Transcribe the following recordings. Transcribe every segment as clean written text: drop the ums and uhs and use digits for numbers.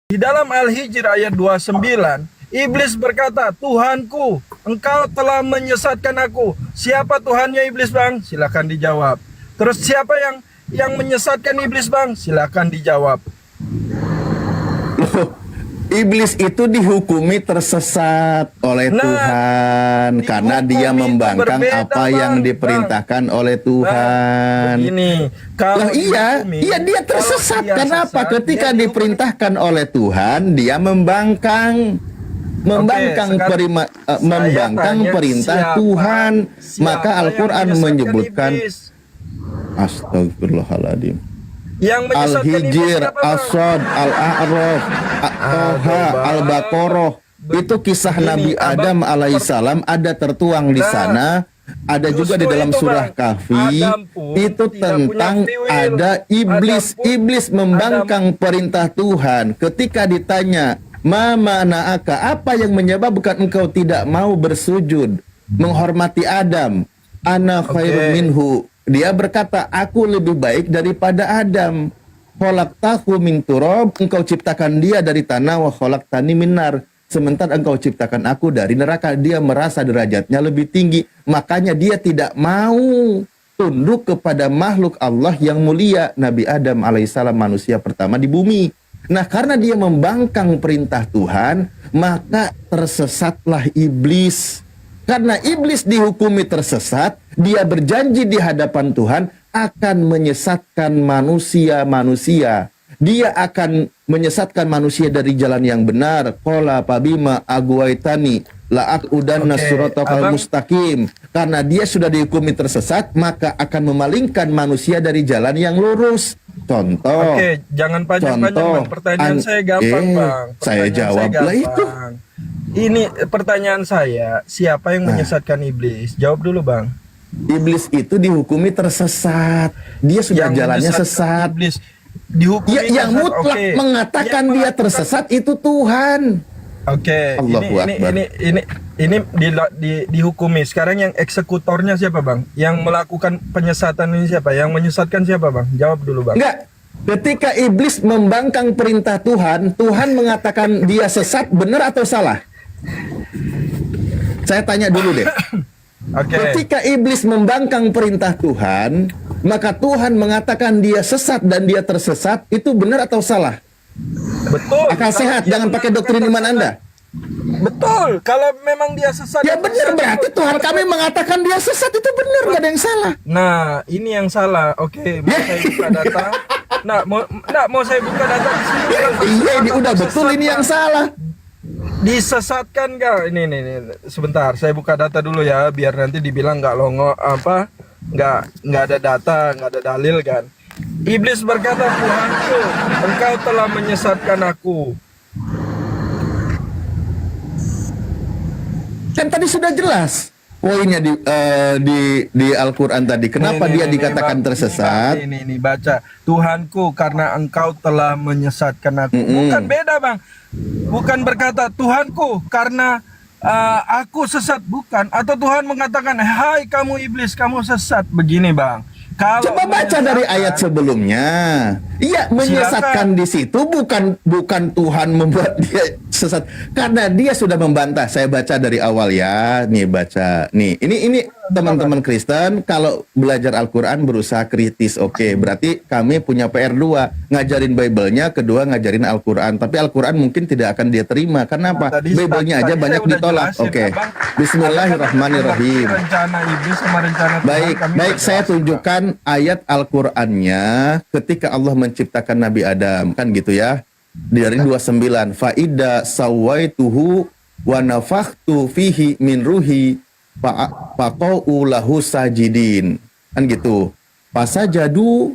Di dalam Al-Hijr ayat 29, iblis berkata, Tuhanku, engkau telah menyesatkan aku. Siapa Tuhannya iblis, Bang? Silakan dijawab. Terus siapa yang menyesatkan iblis, Bang? Silakan dijawab. Loh, iblis itu dihukumi tersesat oleh Tuhan karena dia membangkang berbeda, apa yang diperintahkan oleh Tuhan. Begini, kalau iya dia tersesat. Kenapa? Ketika diperintahkan oleh Tuhan, dia membangkang perintah Tuhan. Maka Al-Quran menyebutkan, astagfirullahaladzim, Al-Hijr, As-Sod, Al-A'raf, At-Taha, Al-Baqarah. Itu kisah Nabi Adam alaihissalam ada tertuang di sana. Ada juga di dalam surah Kahfi. Itu tentang ada iblis membangkang perintah Tuhan. Ketika ditanya, Ma mana'aka, apa yang menyebabkan engkau tidak mau bersujud menghormati Adam? Ana khairun minhu. Dia berkata, aku lebih baik daripada Adam. Khalaqtahu min turab, engkau ciptakan dia dari tanah, wa khalaqtani min nar. Sementara engkau ciptakan aku dari neraka. Dia merasa derajatnya lebih tinggi. Makanya dia tidak mau tunduk kepada makhluk Allah yang mulia, Nabi Adam alaihissalam, manusia pertama di bumi. Nah, karena dia membangkang perintah Tuhan, maka tersesatlah iblis. Karena iblis dihukumi tersesat, dia berjanji di hadapan Tuhan akan menyesatkan manusia. Dia akan menyesatkan manusia dari jalan yang benar. Qala pabima agwaitani la'aqudanna siratal mustaqim. Karena dia sudah dihukumi tersesat, maka akan memalingkan manusia dari jalan yang lurus. Contoh. Oke, jangan panjang-panjang, Bang. Pertanyaan saya gampang, Bang. Saya jawablah itu. Ini pertanyaan saya, siapa yang menyesatkan iblis? Jawab dulu, Bang. Iblis itu dihukumi tersesat. Dia sudah jalannya sesat. Iblis dihukumi yang mutlak mengatakan dia tersesat itu Tuhan. Oke, ini dihukumi. Sekarang yang eksekutornya siapa, Bang? Yang melakukan penyesatan ini siapa? Yang menyesatkan siapa, Bang? Jawab dulu, Bang. Enggak. Ketika iblis membangkang perintah Tuhan, Tuhan mengatakan dia sesat, benar atau salah? Saya tanya dulu deh. Ketika iblis membangkang perintah Tuhan, maka Tuhan mengatakan dia sesat dan dia tersesat, itu benar atau salah? Betul. Akal sehat, jangan pakai doktrin iman Anda. Betul. Kalau memang dia sesat, ya benar, berarti Tuhan kami mengatakan dia sesat, itu benar, nggak ada yang salah. Nah, ini yang salah. Oke, mau saya buka data. Mau saya buka data di sini. Iya, ini udah betul, ini yang salah. Disesatkan nggak? Ini sebentar, saya buka data dulu ya, biar nanti dibilang nggak nggak ada data, nggak ada dalil kan. Iblis berkata, Tuhanku, engkau telah menyesatkan aku. Kan tadi sudah jelas poinnya di Al-Quran tadi. Kenapa dia dikatakan tersesat? Ini baca, Tuhanku, karena engkau telah menyesatkan aku. Bukan beda, Bang. Bukan berkata, Tuhanku, karena aku sesat, bukan. Atau Tuhan mengatakan, hai kamu iblis, kamu sesat. Begini, Bang. Coba baca dari ayat sebelumnya. Iya, menyesatkan di situ bukan Tuhan membuat dia sesat, karena dia sudah membantah. Saya baca dari awal ya. Nih baca. Nih, ini teman-teman Kristen kalau belajar Al-Qur'an berusaha kritis. Oke, berarti kami punya PR 2, ngajarin Bible-nya, kedua ngajarin Al-Qur'an. Tapi Al-Qur'an mungkin tidak akan dia terima. Kenapa? Bible-nya aja banyak ditolak. Oke. Bismillahirrahmanirrahim. Baik, saya tunjukkan ayat Al-Qur'annya ketika Allah menciptakan Nabi Adam, kan gitu ya. Dari 29, faida sawaituhu wa nafakhtu fihi min ruhi faqau lahu sajidin, kan gitu. Fasajadul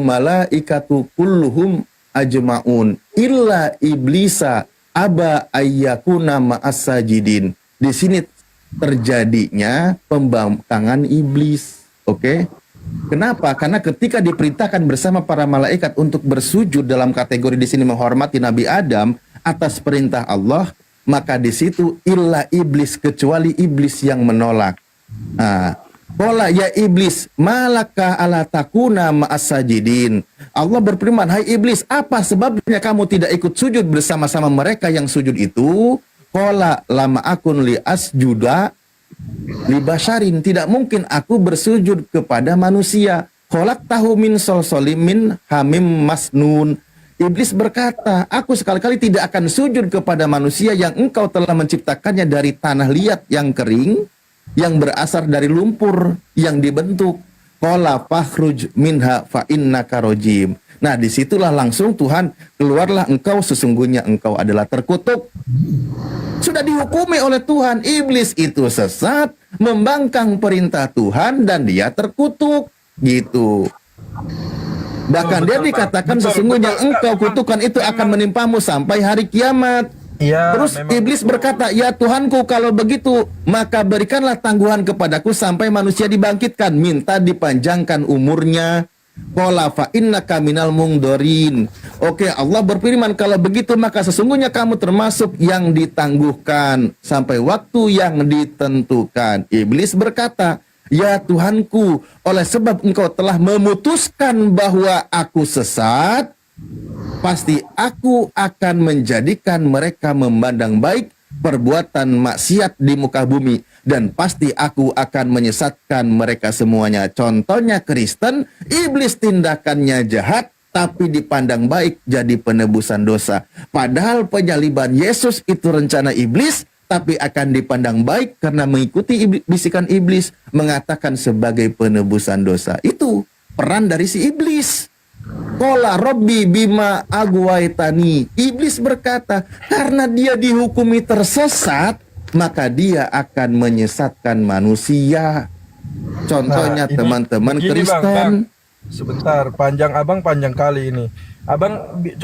malaikatu kulluhum ajmaun illa iblisa aba ayyakuna ma'as sajidin. Di sini terjadinya pembangkangan iblis. Oke. Kenapa? Karena ketika diperintahkan bersama para malaikat untuk bersujud, dalam kategori di sini menghormati Nabi Adam atas perintah Allah, maka di situ illa iblis, kecuali iblis yang menolak. Nah, Qala ya iblis, malaka ala takuna ma'as sajidin. Allah berfirman, hai iblis, apa sebabnya kamu tidak ikut sujud bersama-sama mereka yang sujud itu? Qala lama akun li asjuda li basharin, tidak mungkin aku bersujud kepada manusia. Khalaqtahu min solsolim min hamim masnun. Iblis berkata, aku sekali-kali tidak akan sujud kepada manusia yang engkau telah menciptakannya dari tanah liat yang kering, yang berasal dari lumpur yang dibentuk. Qala fakhruj minha fa innaka rajim. Nah, disitulah langsung Tuhan, keluarlah engkau, sesungguhnya engkau adalah terkutuk. Sudah dihukumi oleh Tuhan, iblis itu sesat, membangkang perintah Tuhan, dan dia terkutuk. Gitu. Bahkan dia dikatakan sesungguhnya engkau kutukan itu akan menimpamu sampai hari kiamat. Iya, Terus memang iblis betul. berkata, ya Tuhanku, kalau begitu maka berikanlah tangguhan kepadaku sampai manusia dibangkitkan, minta dipanjangkan umurnya. Qala fa innaka minal mungdorin. Oke, Allah berfirman, kalau begitu maka sesungguhnya kamu termasuk yang ditangguhkan sampai waktu yang ditentukan. Iblis berkata, ya Tuhanku, oleh sebab engkau telah memutuskan bahwa aku sesat, pasti aku akan menjadikan mereka memandang baik perbuatan maksiat di muka bumi, dan pasti aku akan menyesatkan mereka semuanya. Contohnya Kristen, iblis tindakannya jahat tapi dipandang baik jadi penebusan dosa. Padahal penyaliban Yesus itu rencana iblis, tapi akan dipandang baik karena mengikuti bisikan iblis, mengatakan sebagai penebusan dosa. Itu peran dari si iblis. Qala Rabbi bima agwaitani. Iblis berkata, karena dia dihukumi tersesat, maka dia akan menyesatkan manusia. Contohnya Nah, ini teman-teman begini, Bang, Kristen. Sebentar, panjang abang panjang kali ini. Abang coba